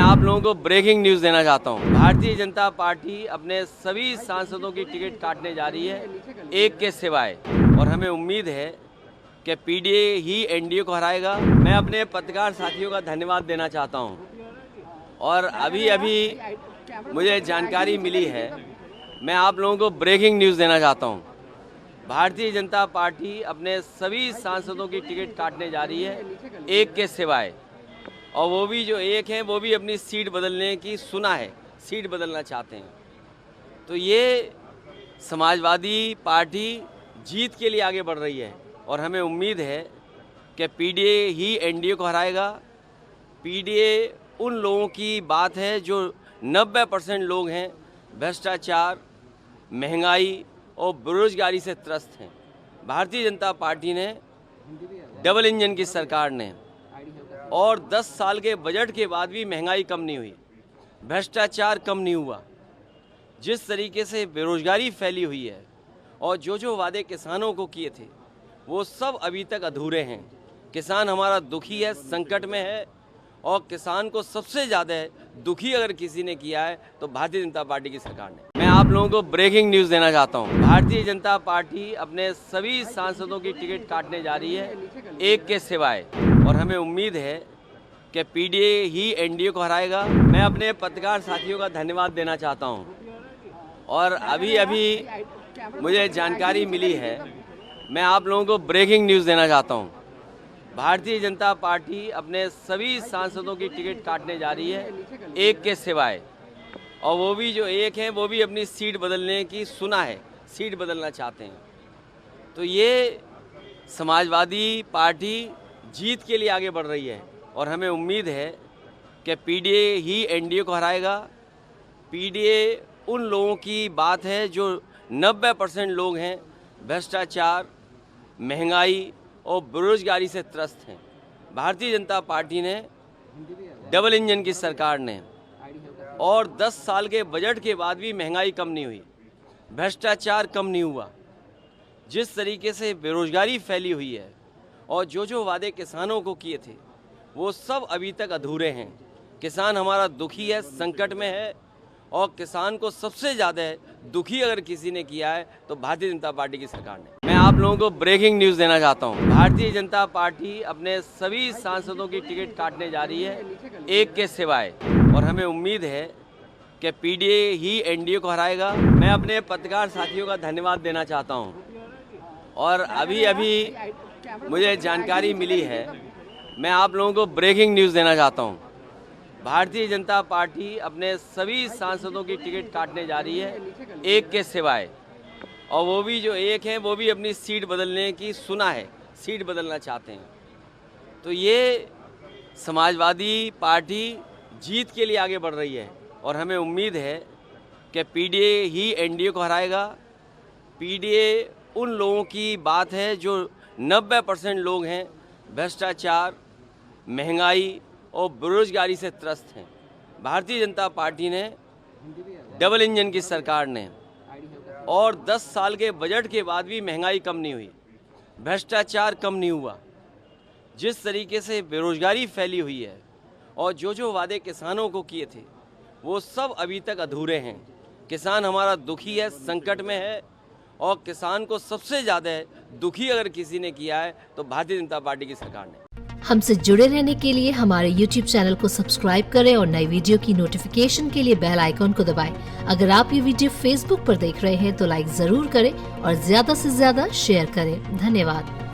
आप लोगों को ब्रेकिंग न्यूज़ देना चाहता हूं। भारतीय जनता पार्टी अपने सभी सांसदों की टिकट काटने जा रही है, एक के सिवाय, और हमें उम्मीद है कि पीडीए ही एनडीए को हराएगा। मैं अपने पत्रकार साथियों का धन्यवाद देना चाहता हूं। और अभी मुझे जानकारी मिली है, मैं आप लोगों को ब्रेकिंग न्यूज़ देना चाहता हूं। भारतीय जनता पार्टी अपने सभी सांसदों की टिकट काटने जा रही है, एक के सिवाय, और वो भी जो एक हैं वो भी अपनी सीट बदलने की सुना है, सीट बदलना चाहते हैं। तो ये समाजवादी पार्टी जीत के लिए आगे बढ़ रही है और हमें उम्मीद है कि पीडीए ही एनडीए को हराएगा। पीडीए उन लोगों की बात है जो 90% लोग हैं भ्रष्टाचार, महंगाई और बेरोजगारी से त्रस्त हैं। भारतीय जनता पार्टी ने डबल इंजन की सरकार ने और 10 साल के बजट के बाद भी महंगाई कम नहीं हुई, भ्रष्टाचार कम नहीं हुआ। जिस तरीके से बेरोजगारी फैली हुई है और जो वादे किसानों को किए थे वो सब अभी तक अधूरे हैं। किसान हमारा दुखी है, संकट में है, और किसान को सबसे ज़्यादा दुखी अगर किसी ने किया है तो भारतीय जनता पार्टी की सरकार ने। मैं आप लोगों को ब्रेकिंग न्यूज़ देना चाहता हूं। भारतीय जनता पार्टी अपने सभी सांसदों की टिकट काटने जा रही है, एक के सिवाय, और हमें उम्मीद है कि पीडीए ही एनडीए को हराएगा। मैं अपने पत्रकार साथियों का धन्यवाद देना चाहता हूं। और अभी मुझे जानकारी मिली है, मैं आप लोगों को ब्रेकिंग न्यूज़ देना चाहता हूं। भारतीय जनता पार्टी अपने सभी सांसदों की टिकट काटने जा रही है, एक के सिवाय, और वो भी जो एक हैं वो भी अपनी सीट बदलने की सुना है, सीट बदलना चाहते हैं। तो ये समाजवादी पार्टी जीत के लिए आगे बढ़ रही है और हमें उम्मीद है कि पीडीए ही एनडीए को हराएगा। पीडीए उन लोगों की बात है जो 90% लोग हैं भ्रष्टाचार, महंगाई और बेरोजगारी से त्रस्त हैं। भारतीय जनता पार्टी ने डबल इंजन की सरकार ने और 10 साल के बजट के बाद भी महंगाई कम नहीं हुई, भ्रष्टाचार कम नहीं हुआ। जिस तरीके से बेरोजगारी फैली हुई है और जो वादे किसानों को किए थे वो सब अभी तक अधूरे हैं। किसान हमारा दुखी है, संकट में है, और किसान को सबसे ज़्यादा दुखी अगर किसी ने किया है तो भारतीय जनता पार्टी की सरकार ने। मैं आप लोगों को ब्रेकिंग न्यूज़ देना चाहता हूं। भारतीय जनता पार्टी अपने सभी सांसदों की टिकट काटने जा रही है, एक के सिवाय, और हमें उम्मीद है कि पीडीए ही एनडीए को हराएगा। मैं अपने पत्रकार साथियों का धन्यवाद देना चाहता हूं। और अभी मुझे जानकारी मिली है, मैं आप लोगों को ब्रेकिंग न्यूज़ देना चाहता हूं। भारतीय जनता पार्टी अपने सभी सांसदों की टिकट काटने जा रही है, एक के सिवाय, और वो भी जो एक हैं वो भी अपनी सीट बदलने की सुना है, सीट बदलना चाहते हैं। तो ये समाजवादी पार्टी जीत के लिए आगे बढ़ रही है और हमें उम्मीद है कि पीडीए ही एनडीए को हराएगा। पीडीए उन लोगों की बात है जो 90% लोग हैं भ्रष्टाचार, महंगाई और बेरोजगारी से त्रस्त हैं। भारतीय जनता पार्टी ने डबल इंजन की सरकार ने और 10 साल के बजट के बाद भी महंगाई कम नहीं हुई, भ्रष्टाचार कम नहीं हुआ। जिस तरीके से बेरोजगारी फैली हुई है और जो वादे किसानों को किए थे वो सब अभी तक अधूरे हैं। किसान हमारा दुखी है, संकट में है, और किसान को सबसे ज़्यादा दुखी अगर किसी ने किया है तो भारतीय जनता पार्टी की सरकार ने। हमसे जुड़े रहने के लिए हमारे YouTube चैनल को सब्सक्राइब करें और नई वीडियो की नोटिफिकेशन के लिए बेल आइकॉन को दबाएं। अगर आप ये वीडियो Facebook पर देख रहे हैं तो लाइक जरूर करें और ज्यादा से ज्यादा शेयर करें। धन्यवाद।